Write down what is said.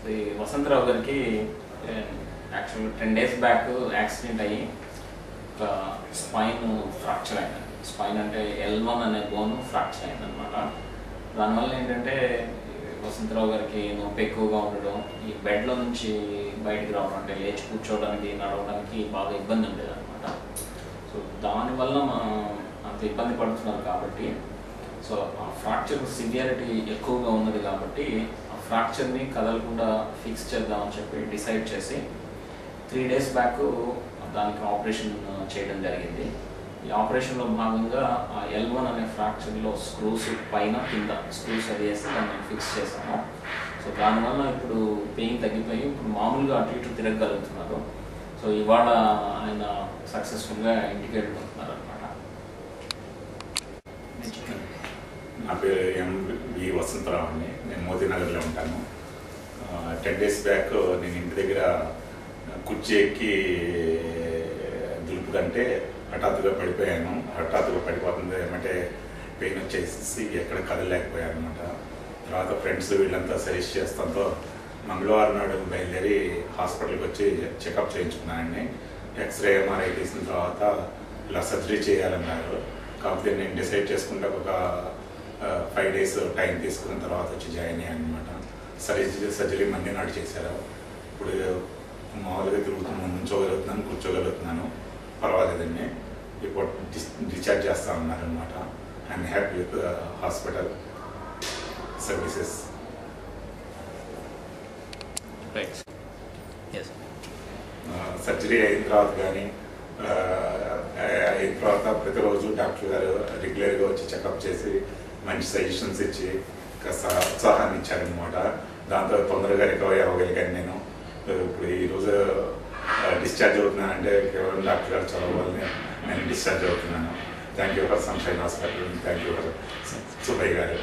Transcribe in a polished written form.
అది వసంతరావు గారికి యాక్చువల్గా 10 days బ్యాక్ యాక్సిడెంట్ అయ్యి ఒక స్పైన్ ఫ్రాక్చర్ అయింది. స్పైన్ అంటే L1 అనే బోన్ ఫ్రాక్చర్ అయిందనమాట. దానివల్ల ఏంటంటే వసంతరావు గారికి నొప్పి ఎక్కువగా ఉండడం, ఈ బెడ్లో నుంచి బయటికి రావడం అంటే లేచి కూర్చోవడానికి నడవడానికి బాగా ఇబ్బంది ఉండేది అనమాట. సో దానివల్ల అంత ఇబ్బంది పడుతున్నారు కాబట్టి సో ఆ ఫ్రాక్చర్ సివియారిటీ ఎక్కువగా ఉన్నది కాబట్టి ఆ ఫ్రాక్చర్ని కదలకుండా ఫిక్స్ చేద్దామని చెప్పి డిసైడ్ చేసి 3 days బ్యాక్ దానికి ఆపరేషన్ చేయడం జరిగింది. ఈ ఆపరేషన్లో భాగంగా ఆ L1 అనే ఫ్రాక్చర్లో స్క్రూస్ పైన కింద స్క్రూస్ అది వేసి దాన్ని ఫిక్స్ చేసాము. సో దానివల్ల ఇప్పుడు పెయిన్ తగ్గిపోయి ఇప్పుడు మామూలుగా అటు ఇటు తిరగగలుగుతున్నారు. సో ఇవాళ ఆయన సక్సెస్ఫుల్గా ఇంటికి వెళ్ళిపోతున్నారు అనమాట. నా పేరు ఎంవి వసంతరావు అండి. నేను మోతీనగర్లో ఉంటాను. 10 days బ్యాక్ నేను ఇంటి దగ్గర కుర్చీ ఎక్కి దులుపుదంటే హఠాత్తుగా పడిపోయాను. హఠాత్తుగా పడిపోతుంది ఏమంటే పెయిన్ వచ్చేసి ఎక్కడ కదలలేకపోయాను అనమాట. తర్వాత ఫ్రెండ్స్ వీళ్ళంతా సజెస్ట్ చేస్తాంతో మంగళవారం నాడు బయలుదేరి హాస్పిటల్కి వచ్చి చెకప్ చేయించుకున్నానండి. ఎక్స్రే ఎంఆర్ఐ తీసిన తర్వాత ఇలా సర్జరీ చేయాలన్నారు. కాకపోతే నేను డిసైడ్ చేసుకుంటే ఒక 5 days టైం తీసుకున్న తర్వాత వచ్చి జాయిన్ అయ్యాను అనమాట. సర్జరీ మండే నాడు చేశారు. ఇప్పుడు మామూలుగా తిరుగుతున్నాను, నుంచోగలుగుతున్నాను, కూర్చోగలుగుతున్నాను, పర్వాలేదండి. ఇప్పుడు డిశ్చార్జ్ చేస్తా ఉన్నారనమాట. I'm happy with hospital services. Surgery అయిన తర్వాత కానీ అయిన తర్వాత ప్రతిరోజు డాక్టర్ గారు రెగ్యులర్గా వచ్చి చెకప్ చేసి మంచి సజెషన్స్ ఇచ్చి కాస్త ఉత్సాహాన్ని ఇచ్చారనమాట. దాంతో తొందరగా రికవరీ అవ్వగలిగాను నేను. ఇప్పుడు ఈరోజు డిశ్చార్జ్ అవుతున్నానంటే కేవలం డాక్టర్ గారు చదవాలని నేను డిశ్చార్జ్ అవుతున్నాను. Thank you for sunshine hospital. Thank you for Subbaiah గారు.